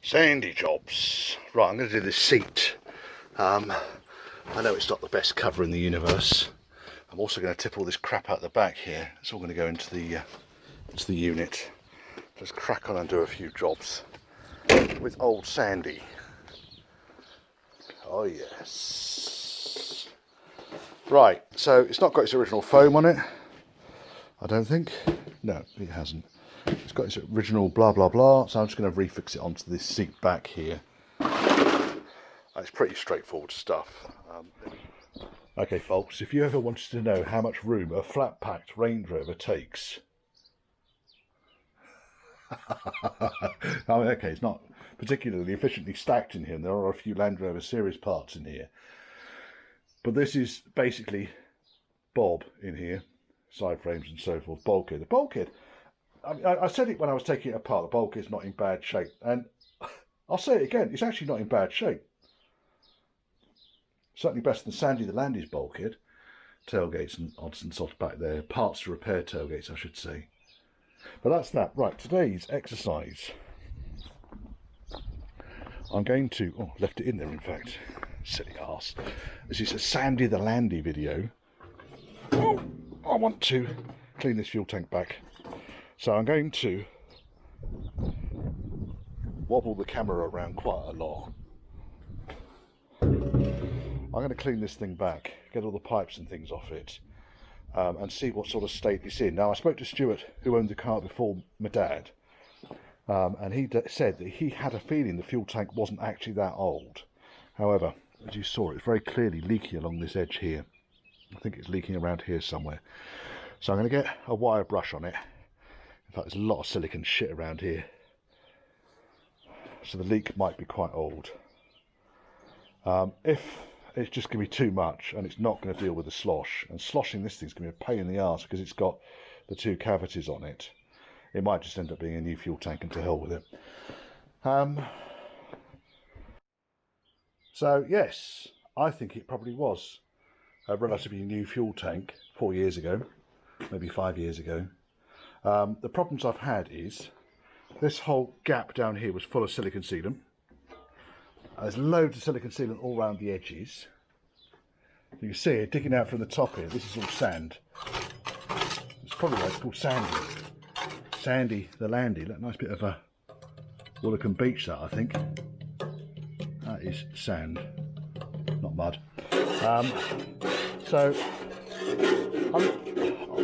Sandy jobs. Right, I'm going to do this seat. I know it's not the best cover in the universe. I'm also going to tip all this crap out the back here. It's all going to go into the unit. Just crack on and do a few jobs with old Sandy. Oh yes. Right, so it's not got its original foam on it, I don't think. No, it hasn't. It's got its original blah blah blah, so I'm just going to refix it onto this seat back here. It's pretty straightforward stuff. Okay folks, if you ever wanted to know how much room a flat packed Range Rover takes, I mean, okay, it's not particularly efficiently stacked in here, and there are a few Land Rover series parts in here, but this is basically Bob in here, side frames and so forth, bulkhead. The bulkhead, I said it when I was taking it apart, the bulkhead's not in bad shape, and I'll say it again, it's actually not in bad shape. Certainly better than Sandy the Landy's bulkhead. Tailgates and odds and sods back there, parts to repair tailgates I should say. But that's that. Right, today's exercise, I'm going to, oh, left it in there in fact, silly arse. This is a Sandy the Landy video. Oh, I want to clean this fuel tank back. So I'm going to wobble the camera around quite a lot. I'm going to clean this thing back, get all the pipes and things off it, and see what sort of state it's in. Now I spoke to Stuart, who owned the car before my dad, and he said that he had a feeling the fuel tank wasn't actually that old. However, as you saw, it's very clearly leaky along this edge here. I think it's leaking around here somewhere. So I'm going to get a wire brush on it. In fact, there's a lot of silicon shit around here, so the leak might be quite old. If it's just going to be too much and it's not going to deal with the slosh, and sloshing this thing's going to be a pain in the arse because it's got the two cavities on it, it might just end up being a new fuel tank, and to hell with it. So yes, I think it probably was a relatively new fuel tank 4 years ago, maybe 5 years ago. The problems I've had is this whole gap down here was full of silicon sealant. There's loads of silicon sealant all around the edges. You can see it digging out from the top here. This is all sand. It's probably why it's called Sandy. Sandy the Landy. Look, nice bit of a Woolacombe beach that, I think. That is sand, not mud. So,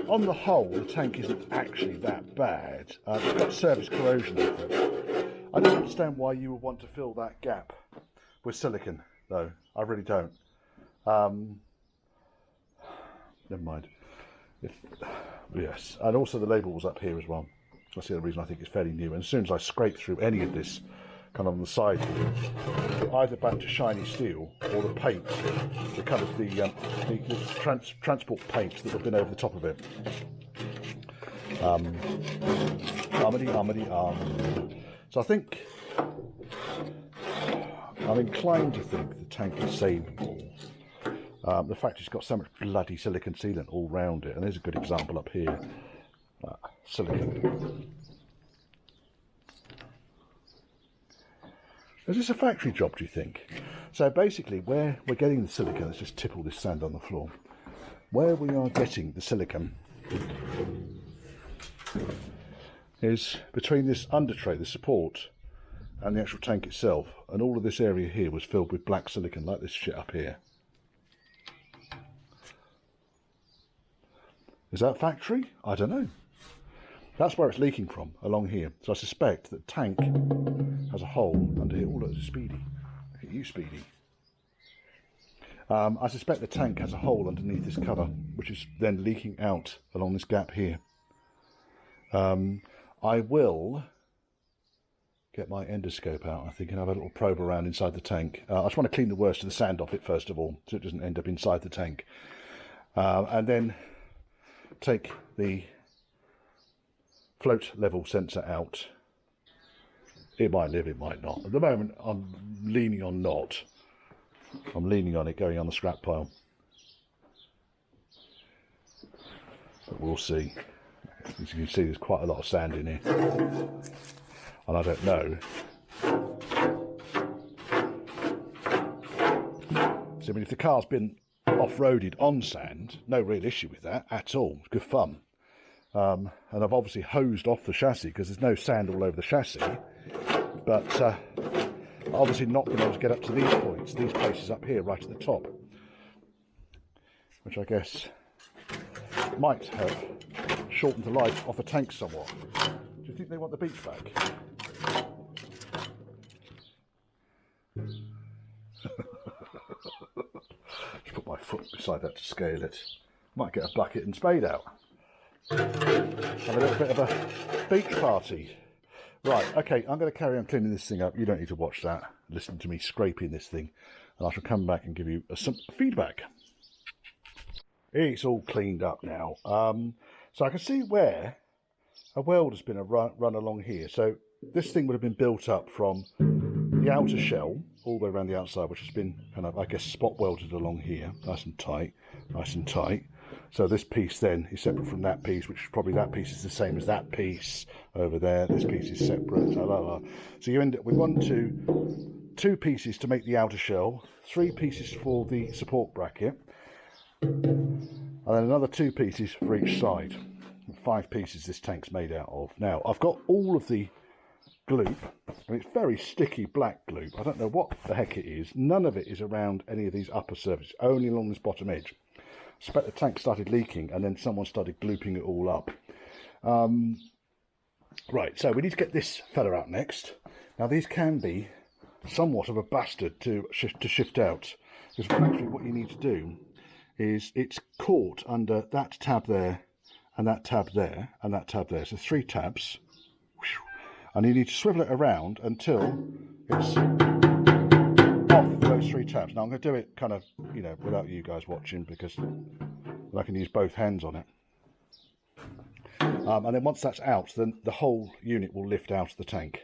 on the whole, the tank isn't actually that bad. It's got surface corrosion over it. I don't understand why you would want to fill that gap with silicon, though. I really don't. Never mind. Yes, and also the label was up here as well. That's the other reason I think it's fairly new. And as soon as I scrape through any of this kind of on the side here, either back to shiny steel or the paint, the kind of the transport paint that have been over the top of it. So I think I'm inclined to think the tank is savable. The fact it's got so much bloody silicon sealant all round it, and there's a good example up here. Silicon. Is this a factory job, do you think? So basically, where we're getting the silicon, let's just tip all this sand on the floor. Where we are getting the silicon is between this under tray, the support, and the actual tank itself, and all of this area here was filled with black silicon, like this shit up here. Is that factory? I don't know. That's where it's leaking from, along here. So I suspect that tank has a hole under here. Oh, look, there's Speedy. Look at you, Speedy. I suspect the tank has a hole underneath this cover, which is then leaking out along this gap here. I will get my endoscope out, I think, and have a little probe around inside the tank. I just want to clean the worst of the sand off it first of all, so it doesn't end up inside the tank. And then take the float level sensor out. It might live, it might not. At the moment, I'm leaning on not. I'm leaning on it going on the scrap pile. But we'll see. As you can see, there's quite a lot of sand in here. And I don't know So I mean, if the car's been off-roaded on sand, no real issue with that at all. It's good fun. And I've obviously hosed off the chassis because there's no sand all over the chassis. But obviously not been able to get up to these points, these places up here right at the top, which I guess might have shortened the life of a tank somewhat. Do you think they want the beach back? Just put my foot beside that to scale it. Might get a bucket and spade out. Have a little bit of a beach party. Right, okay, I'm going to carry on cleaning this thing up. You don't need to watch that. Listen to me scraping this thing. And I shall come back and give you some feedback. It's all cleaned up now. So I can see where a weld has been run along here. So this thing would have been built up from the outer shell all the way around the outside, which has been kind of, I guess, spot welded along here. Nice and tight, nice and tight. So this piece then is separate from that piece, which probably that piece is the same as that piece over there. This piece is separate. So you end up with two pieces to make the outer shell, 3 pieces for the support bracket, and then another 2 pieces for each side. 5 pieces this tank's made out of. Now I've got all of the gloop, and it's very sticky black gloop. I don't know what the heck it is. None of it is around any of these upper surfaces, only along this bottom edge. I suspect the tank started leaking and then someone started glooping it all up. Right, so we need to get this fella out next. Now these can be somewhat of a bastard to shift out, because actually what you need to do is it's caught under that tab there and that tab there and that tab there. So 3 tabs, and you need to swivel it around until it's off those 3 tabs. Now I'm going to do it kind of, you know, without you guys watching, because I can use both hands on it. And then once that's out, then the whole unit will lift out of the tank,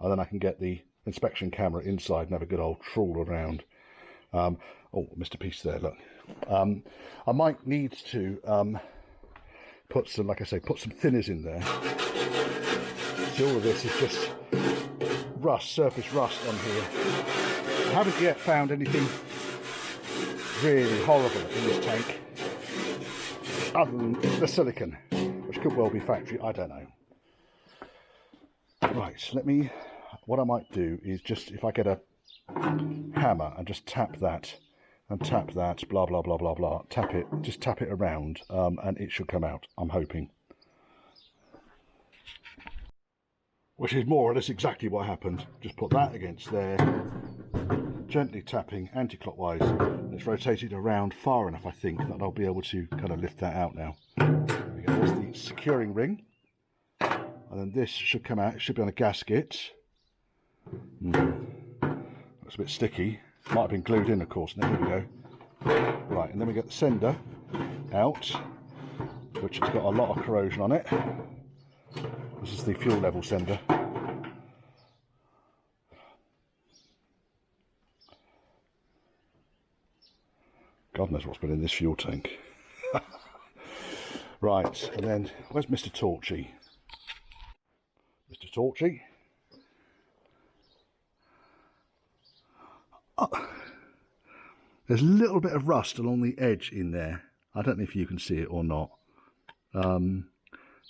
and then I can get the inspection camera inside and have a good old trawl around. Oh, missed a piece there, look. I might need to put some, like I say, put some thinners in there. See, all of this is just rust, surface rust on here. I haven't yet found anything really horrible in this tank, other than the silicon, which could well be factory, I don't know. Right, what I might do is just, if I get a hammer and just tap that, blah, blah, blah, blah, blah, just tap it around, and it should come out, I'm hoping. Which is more or less exactly what happened. Just put that against there, gently tapping anti-clockwise. It's rotated around far enough, I think, that I'll be able to kind of lift that out now. There we go. There's the securing ring. And then this should come out. It should be on a gasket. Looks a bit sticky. Might have been glued in, of course. Now, here we go. Right, and then we get the sender out, which has got a lot of corrosion on it. This is the fuel level sender. God knows what's been in this fuel tank. Right, and then where's Mr. Torchy? Mr. Torchy? Oh, there's a little bit of rust along the edge in there. I don't know if you can see it or not.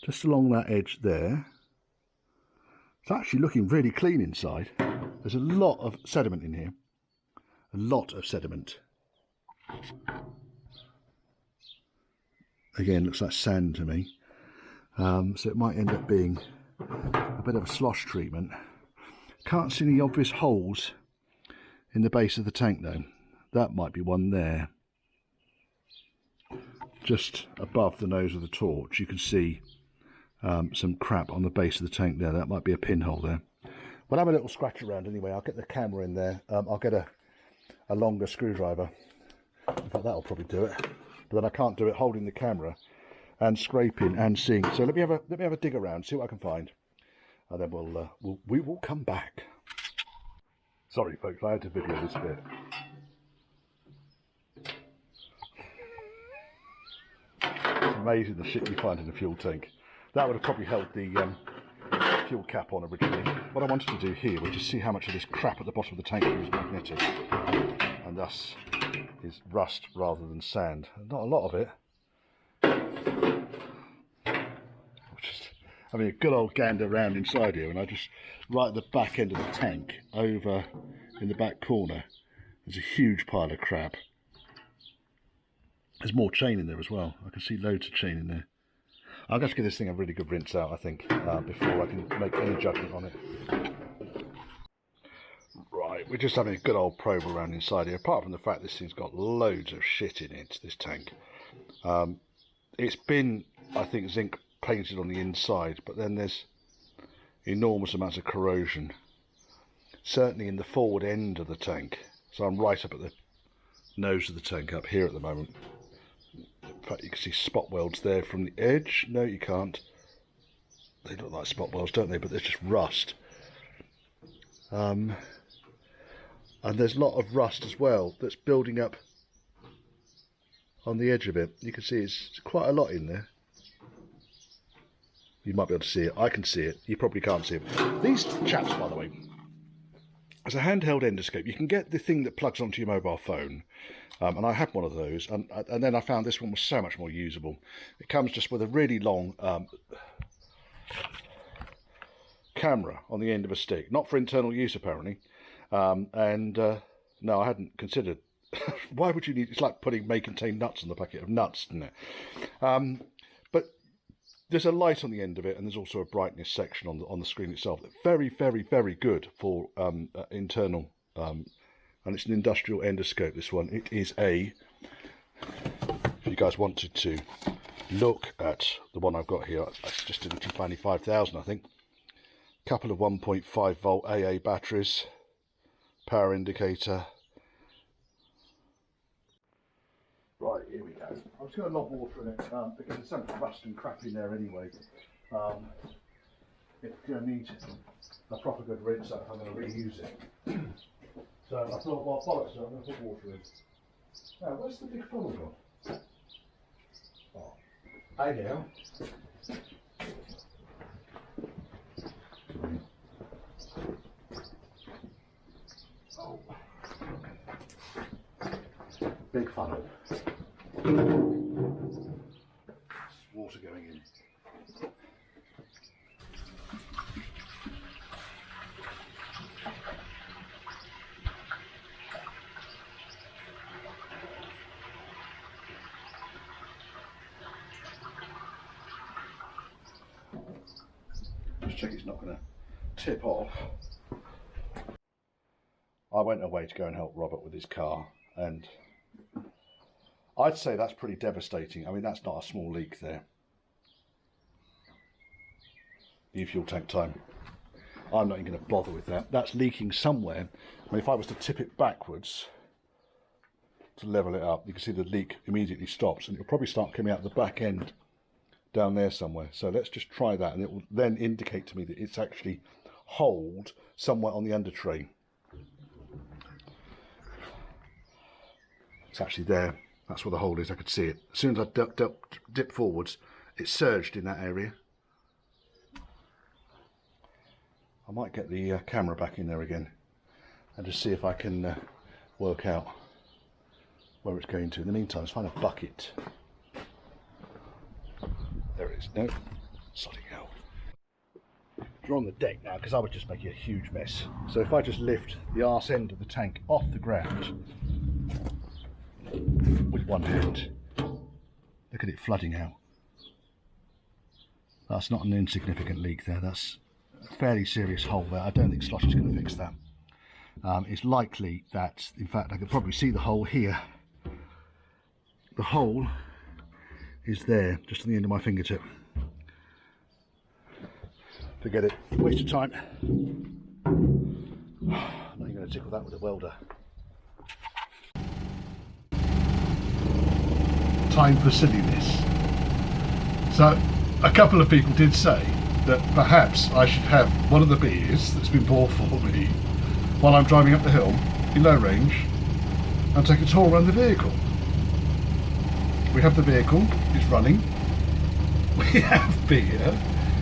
Just along that edge there. It's actually looking really clean inside. There's a lot of sediment in here. A lot of sediment. Again, looks like sand to me. So it might end up being a bit of a slosh treatment. Can't see any obvious holes in the base of the tank though. That might be one there. Just above the nose of the torch, you can see some crap on the base of the tank there. That might be a pinhole there. We'll have a little scratch around anyway. I'll get the camera in there. I'll get a longer screwdriver. In fact, that'll probably do it. But then I can't do it holding the camera and scraping and seeing. So let me have a dig around, see what I can find, and then we will come back. Sorry, folks, I had to video this bit. It's amazing the shit you find in a fuel tank. That would have probably held the fuel cap on originally. What I wanted to do here was just see how much of this crap at the bottom of the tank was magnetic, and thus is rust rather than sand. Not a lot of it. Just having a good old gander around inside here, and I just right at the back end of the tank, over in the back corner, there's a huge pile of crap. There's more chain in there as well. I can see loads of chain in there. I'm going to give this thing a really good rinse out, I think, before I can make any judgment on it. Right, we're just having a good old probe around inside here. Apart from the fact this thing's got loads of shit in it, this tank. It's been, I think, zinc painted on the inside, but then there's enormous amounts of corrosion. Certainly in the forward end of the tank. So I'm right up at the nose of the tank up here at the moment. In fact, you can see spot welds there from the edge. No, you can't. They look like spot welds, don't they? But there's just rust. And there's a lot of rust as well that's building up on the edge of it. You can see it's quite a lot in there. You might be able to see it. I can see it. You probably can't see it. These chaps, by the way, as a handheld endoscope, you can get the thing that plugs onto your mobile phone. And I had one of those, and then I found this one was so much more usable. It comes just with a really long camera on the end of a stick, not for internal use apparently. No, I hadn't considered. Why would you need? It's like putting may contain nuts on the packet of nuts, isn't it? But there's a light on the end of it, and there's also a brightness section on the screen itself. Very, very, very good for internal. And it's an industrial endoscope, this one. It is if you guys wanted to look at the one I've got here, it's just in the 25,000, I think. Couple of 1.5 volt AA batteries, power indicator. Right, here we go. I'm just going to lob water in it because there's so much rust and crap in there anyway. It's going to need a proper good rinse out if I'm going to reuse it. So I thought, well, bollocks, I'm going to put water in. Now, where's the big funnel gone? Oh, hey now. Oh. Big funnel. Water going in. Just check it's not going to tip off. I went away to go and help Robert with his car, and I'd say that's pretty devastating. I mean, that's not a small leak there. New fuel tank time. I'm not even going to bother with that. That's leaking somewhere. I mean, if I was to tip it backwards to level it up, you can see the leak immediately stops, and it'll probably start coming out the back end down there somewhere. So let's just try that, and it will then indicate to me that it's actually holed somewhere on the under tray. It's actually there. That's where the hole is. I could see it. As soon as I dip forwards, it surged in that area. I might get the camera back in there again and just see if I can work out where it's going to. In the meantime, let's find a bucket. There it is. No, sodding hell. We're on the deck now because I was just making a huge mess. So if I just lift the arse end of the tank off the ground with one hand, look at it flooding out. That's not an insignificant leak there. That's a fairly serious hole there. I don't think Slosh is going to fix that. It's likely that, in fact, I can probably see the hole here. The hole is there, just on the end of my fingertip. Forget it. Waste of time. I'm not even going to tickle that with a welder. Time for silliness. So, a couple of people did say that perhaps I should have one of the beers that's been bought for me while I'm driving up the hill in low range and take a tour around the vehicle. We have the vehicle, it's running. We have beer,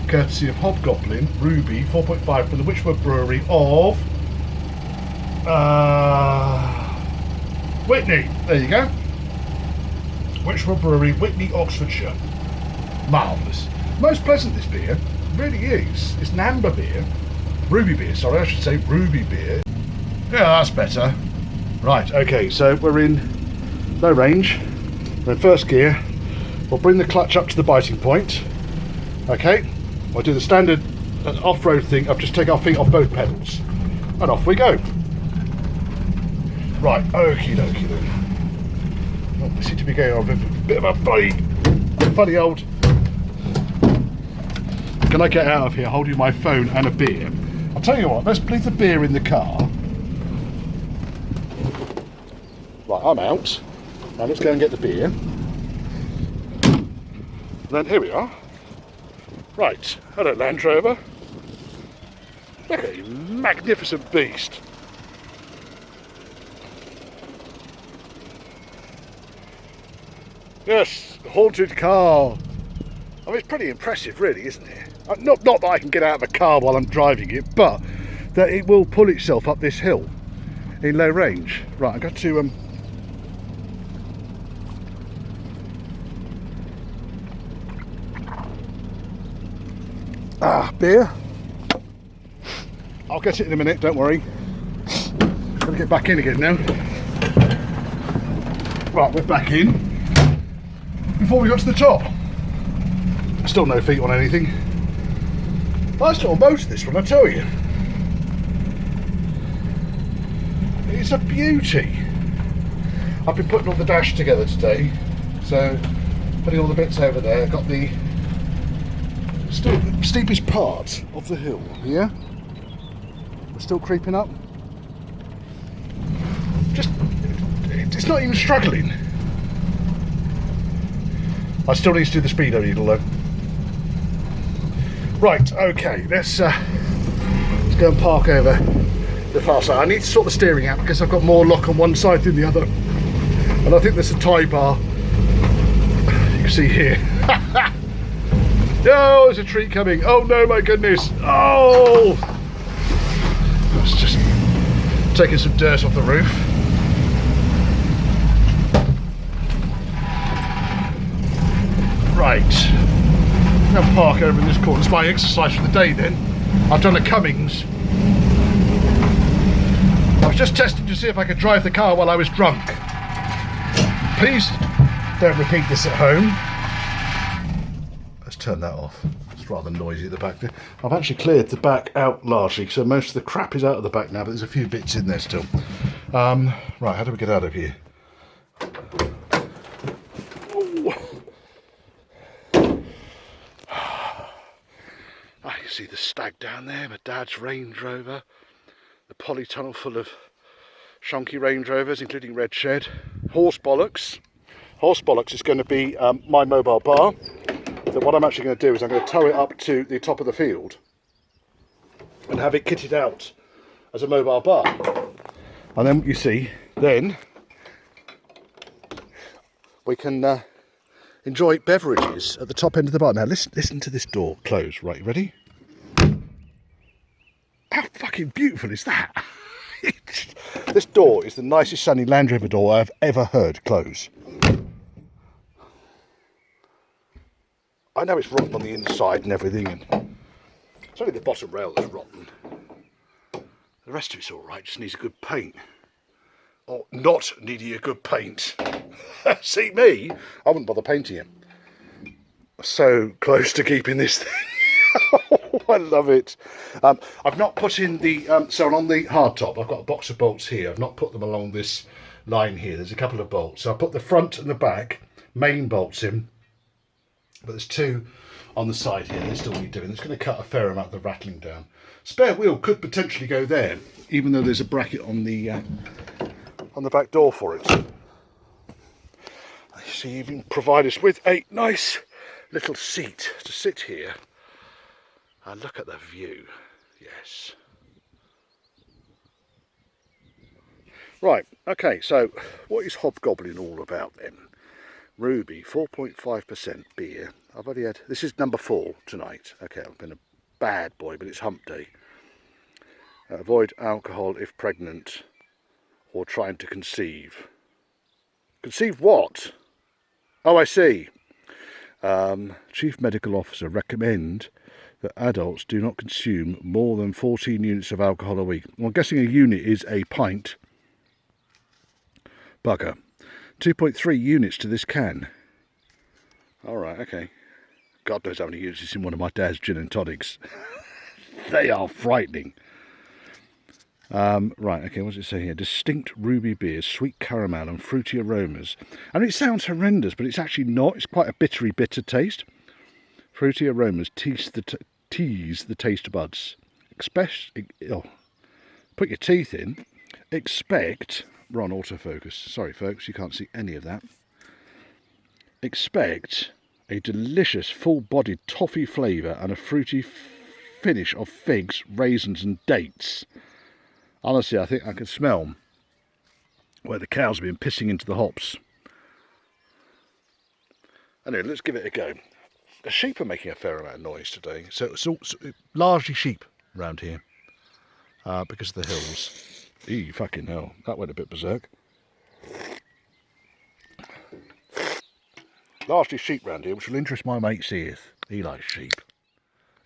courtesy of Hobgoblin, Ruby, 4.5 from the Witchwood Brewery of Whitney, there you go. Witchrow Brewery, Whitney, Oxfordshire. Marvellous. Most pleasant, this beer. It really is. It's an amber beer. Ruby beer, sorry, I should say ruby beer. Yeah, that's better. Right, okay, so we're in low range. We're in first gear. We'll bring the clutch up to the biting point. Okay, we'll do the standard off-road thing of just take our feet off both pedals. And off we go. Right, okie dokie then. Oh, we seem to be going on a bit of a funny old... Can I get out of here holding my phone and a beer? I'll tell you what, let's leave the beer in the car. Right, I'm out. Now let's go and get the beer. And then here we are. Right, hello Land Rover. Look at you, magnificent beast. Yes, haunted car. I mean, it's pretty impressive really, isn't it? Not that I can get out of a car while I'm driving it, but that it will pull itself up this hill in low range. Right, I've got to beer. I'll get it in a minute, don't worry. Gotta get back in again now. Right, we're back in. Before we got to the top. Still no feet on anything. Nice little motor this one, I tell you. It's a beauty. I've been putting all the dash together today. So, putting all the bits over there. Got the steepest part of the hill here. We're still creeping up. It's not even struggling. I still need to do the speedo needle though. Right, okay, let's go and park over the far side. I need to sort the steering out because I've got more lock on one side than the other. And I think there's a tie bar. You can see here. Oh, there's a tree coming. Oh no, my goodness. Oh! It's just taking some dirt off the roof. Right. I'm going to park over in this corner. It's my exercise for the day then. I've done a Cummings. I was just testing to see if I could drive the car while I was drunk. Please don't repeat this at home. Let's turn that off. It's rather noisy at the back there. I've actually cleared the back out largely, so most of the crap is out of the back now, but there's a few bits in there still. Right, how do we get out of here? I can see the stag down there, my dad's Range Rover, the polytunnel full of shonky Range Rovers, including Red Shed. Horse bollocks. Horse bollocks is going to be my mobile bar. So what I'm actually going to do is I'm going to tow it up to the top of the field and have it kitted out as a mobile bar. And then you see, then we can enjoy beverages at the top end of the bar. Now listen to this door close. Right, you ready? How fucking beautiful is that? This door is the nicest sounding Land Rover door I've ever heard close. I know it's rotten on the inside and everything, and it's only the bottom rail that's rotten. The rest of it's alright, just needs a good paint. Or not needing a good paint. See me? I wouldn't bother painting it. So close to keeping this thing. Oh, I love it. I've not put in the, so on the hardtop, I've got a box of bolts here. I've not put them along this line here. There's a couple of bolts. So I put the front and the back main bolts in. But there's two on the side here. They still need doing. It's going to cut a fair amount of the rattling down. Spare wheel could potentially go there, even though there's a bracket on the back door for it. You see, even provide us with a nice little seat to sit here and look at the view. Yes. Right. Okay. So, what is Hobgoblin all about then? Ruby, 4.5% beer. I've already had, this is number 4 tonight. Okay, I've been a bad boy, but it's hump day. Avoid alcohol if pregnant or trying to conceive. Conceived what? Oh, I see. Chief Medical Officer recommend that adults do not consume more than 14 units of alcohol a week. Well, I'm guessing a unit is a pint. Bugger. 2.3 units to this can. Alright, okay. God knows how many units is in one of my dad's gin and tonics. They are frightening. Right, okay, what does it say here? Distinct ruby beers, sweet caramel and fruity aromas. And it sounds horrendous, but it's actually not. It's quite a bittery bitter taste. Fruity aromas tease the taste buds. Put your teeth in. Expect... We're on autofocus. Sorry, folks, you can't see any of that. Expect a delicious, full-bodied toffee flavour and a fruity finish of figs, raisins and dates. Honestly, I think I can smell where the cows have been pissing into the hops. Anyway, let's give it a go. The sheep are making a fair amount of noise today. So it's largely sheep around here because of the hills. Eee, fucking hell. That went a bit berserk. Largely sheep round here, which will interest my mate Seeth. He likes sheep.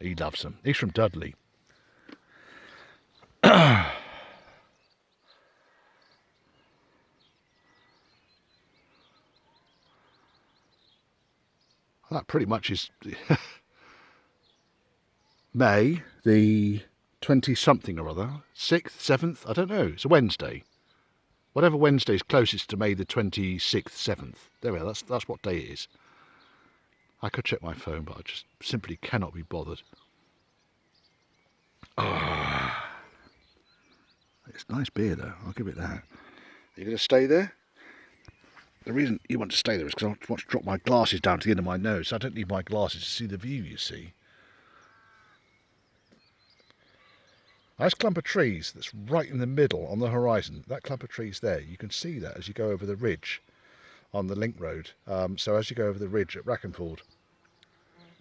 He loves them. He's from Dudley. That pretty much is May the 20-something or other. 6th, 7th, I don't know. It's a Wednesday. Whatever Wednesday is closest to May the 26th, 7th. There we are, that's what day it is. I could check my phone, but I just simply cannot be bothered. Oh. It's nice beer, though. I'll give it that. Are you going to stay there? The reason you want to stay there is because I want to drop my glasses down to the end of my nose. I don't need my glasses to see the view, you see. Nice clump of trees that's right in the middle on the horizon. That clump of trees there, you can see that as you go over the ridge on the link road. So as you go over the ridge at Rackenford.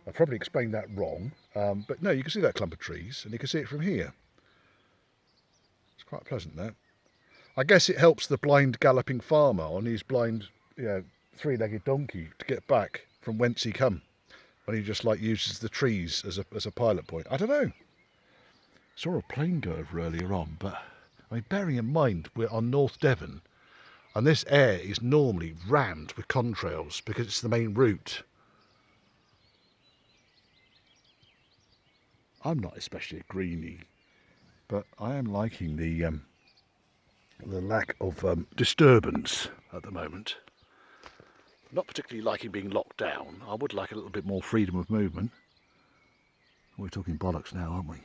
I probably explained that wrong, but no, you can see that clump of trees and you can see it from here. It's quite pleasant there. I guess it helps the blind galloping farmer on his blind, three-legged donkey to get back from whence he come, when he just uses the trees as a pilot point. I don't know. Saw a plane go over earlier on, but I mean, bearing in mind we're on North Devon, and this air is normally rammed with contrails because it's the main route. I'm not especially a greenie, but I am liking the lack of disturbance at the moment. Not particularly liking being locked down. I would like a little bit more freedom of movement. We're talking bollocks now, aren't we?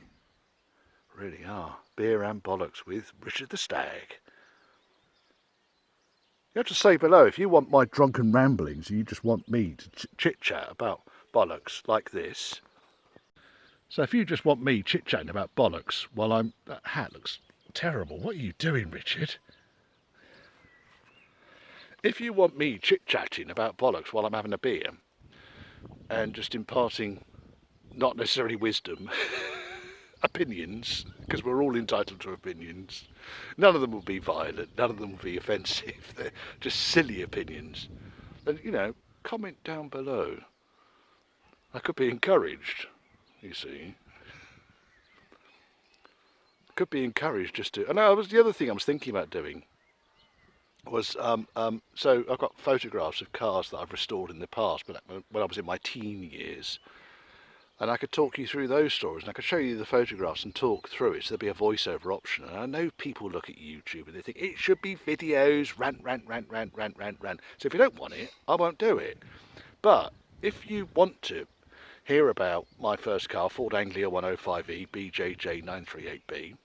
Really are. Beer and bollocks with Richard the Stag. You have to say below if you want my drunken ramblings, you just want me to chit-chat about bollocks like this. So if you just want me chit-chatting about bollocks while I'm... That hat looks terrible. What are you doing, Richard? If you want me chit-chatting about bollocks while I'm having a beer and just imparting not necessarily wisdom, opinions, because we're all entitled to opinions, none of them will be violent, none of them will be offensive, they're just silly opinions, then, comment down below. I could be encouraged, you see. Could be encouraged just to... And the other thing I was thinking about doing was, so I've got photographs of cars that I've restored in the past, but when I was in my teen years, and I could talk you through those stories, and I could show you the photographs and talk through it, so there'd be a voiceover option. And I know people look at YouTube and they think, it should be videos, rant. So if you don't want it, I won't do it. But if you want to hear about my first car, Ford Anglia 105E BJJ 938B,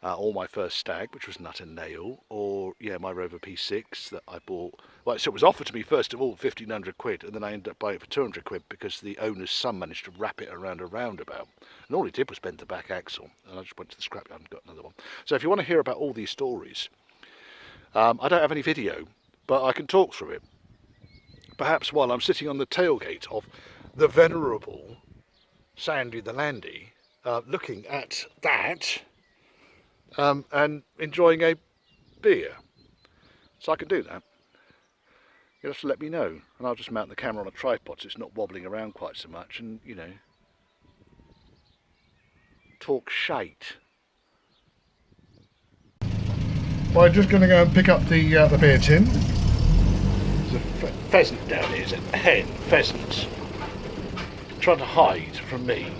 or my first Stag, which was Nut and Nail, or my Rover P6 that I bought. Well, so it was offered to me first of all 1,500 quid, and then I ended up buying it for 200 quid because the owner's son managed to wrap it around a roundabout. And all he did was bend the back axle, and I just went to the scrapyard and got another one. So if you want to hear about all these stories, I don't have any video, but I can talk through it. Perhaps while I'm sitting on the tailgate of the venerable Sandy the Landy, looking at that, and enjoying a beer. So I can do that. you'll have to let me know, and I'll just mount the camera on a tripod so it's not wobbling around quite so much, and, you know, talk shite. Well, I'm just going to go and pick up the beer tin. There's a pheasant down here, a hen, pheasant, trying to hide from me.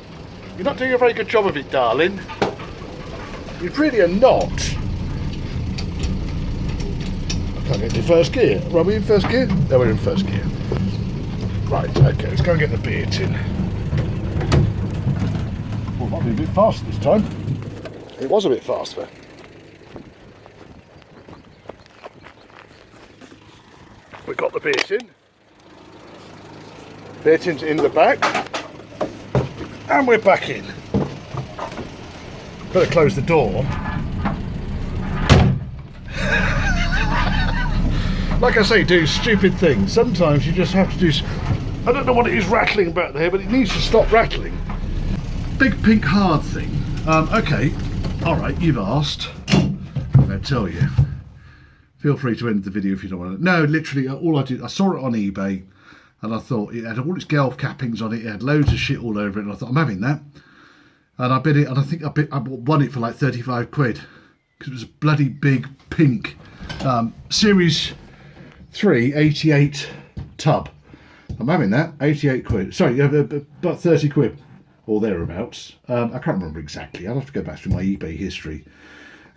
You're not doing a very good job of it, darling. You really are not. I can't get into first gear. Are we in first gear? No, we're in first gear. Right, okay, let's go and get the beer tin. Well, might be a bit faster this time. It was a bit faster. We've got the beer tin. Beer tin's in the back. And we're back in. Better close the door. Like I say, do stupid things. Sometimes you just have to do... I don't know what it is rattling back there, but it needs to stop rattling. Big pink hard thing. Okay, alright, you've asked. I'm going to tell you. Feel free to end the video if you don't want to. No, literally, all I did, I saw it on eBay, and I thought it had all its Gelf cappings on it. It had loads of shit all over it, and I thought, I'm having that. And I bid it, and I think I won it for like 35 quid. Because it was a bloody big pink Series 3 88 tub. I'm having that, 88 quid. Sorry, about 30 quid, or thereabouts. I can't remember exactly. I'll have to go back through my eBay history.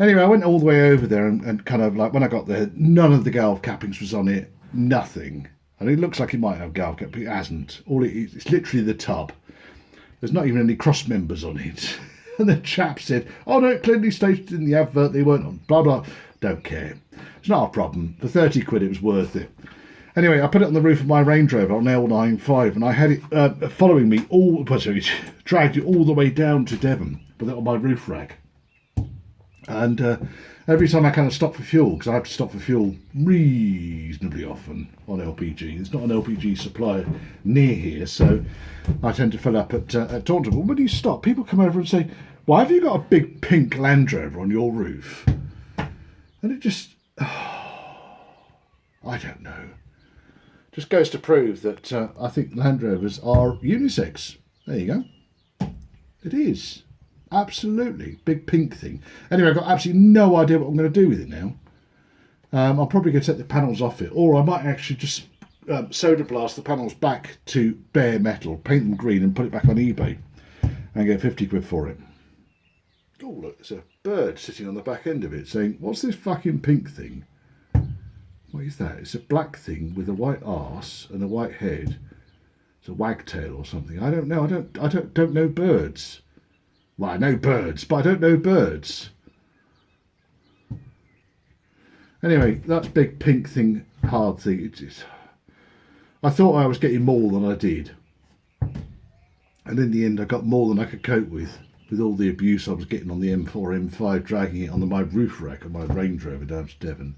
Anyway, I went all the way over there and kind of like, when I got there, none of the Gelf cappings was on it, nothing. And it looks like it might have Gelf cappings, but it hasn't. All it is, it's literally the tub. There's not even any cross members on it. And the chap said, oh no, it clearly stated in the advert they weren't on, blah, blah. Don't care. It's not a problem. For 30 quid, it was worth it. Anyway, I put it on the roof of my Range Rover on L95, and I had it following me dragged it all the way down to Devon with it on my roof rack. And every time I kind of stop for fuel, because I have to stop for fuel reasonably often on LPG. There's not an LPG supplier near here, so I tend to fill up at Taunton. But when you stop, people come over and say, why have you got a big pink Land Rover on your roof? And it just, I don't know. Just goes to prove that I think Land Rovers are unisex. There you go. It is. Absolutely. Big pink thing. Anyway, I've got absolutely no idea what I'm going to do with it now. I'm probably going to take the panels off it, or I might actually just soda blast the panels back to bare metal, paint them green and put it back on eBay and get 50 quid for it. Oh, look, there's a bird sitting on the back end of it saying, what's this fucking pink thing? What is that? It's a black thing with a white arse and a white head. It's a wagtail or something. I don't know. I don't know birds. Well, I know birds, but I don't know birds. Anyway, that big pink thing, hard thing. I thought I was getting more than I did. And in the end, I got more than I could cope with all the abuse I was getting on the M4, M5, dragging it on my roof rack of my Range Rover down to Devon.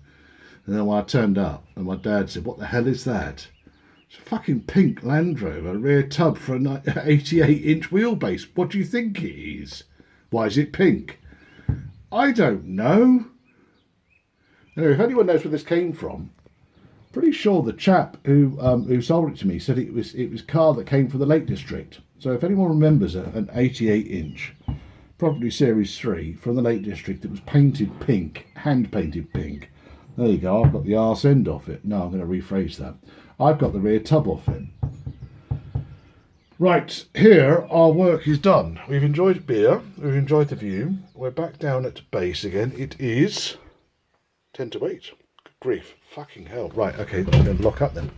And then when I turned up, and my dad said, what the hell is that? It's a fucking pink Land Rover, rear tub for an 88-inch wheelbase. What do you think it is? Why is it pink? I don't know. Anyway, if anyone knows where this came from, pretty sure the chap who sold it to me said it was a car that came from the Lake District. So if anyone remembers an 88-inch, probably Series 3 from the Lake District that was painted pink, hand-painted pink. There you go, I've got the arse end off it. No, I'm going to rephrase that. I've got the rear tub off it. Right, here our work is done. We've enjoyed beer, we've enjoyed the view. We're back down at base again. It is 10 to 8. Good grief, fucking hell. Right, okay, I'm going to lock up then.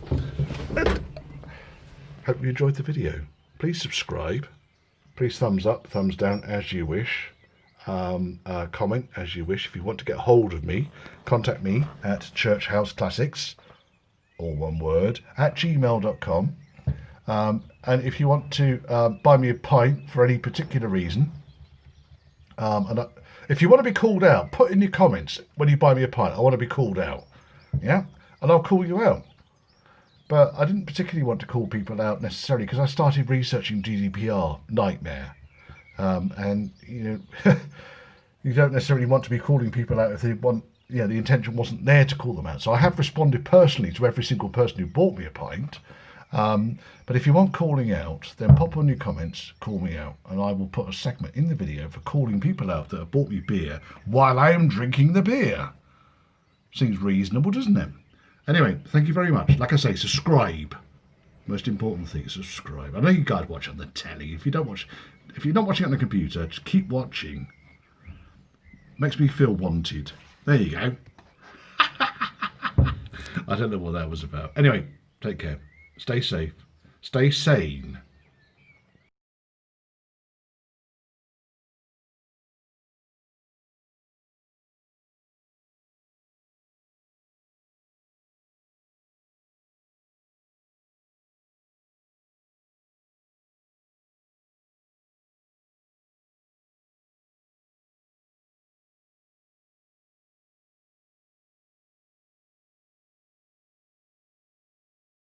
Hope you enjoyed the video. Please subscribe. Please thumbs up, thumbs down as you wish. Comment as you wish. If you want to get hold of me, contact me at churchhouseclassics, all one word, at gmail.com. And if you want to buy me a pint for any particular reason, if you want to be called out, put in your comments when you buy me a pint, I want to be called out. Yeah? And I'll call you out. But I didn't particularly want to call people out necessarily because I started researching GDPR, nightmare. And, you know, you don't necessarily want to be calling people out if they want yeah, the intention wasn't there to call them out. So I have responded personally to every single person who bought me a pint. But if you want calling out, then pop on your comments, call me out, and I will put a segment in the video for calling people out that have bought me beer while I am drinking the beer. Seems reasonable, doesn't it? Anyway, thank you very much. Like I say, subscribe. Most important thing, subscribe. I know you guys watch on the telly. If you're not watching on the computer, just keep watching. Makes me feel wanted. There you go. I don't know what that was about. Anyway, take care. Stay safe. Stay sane.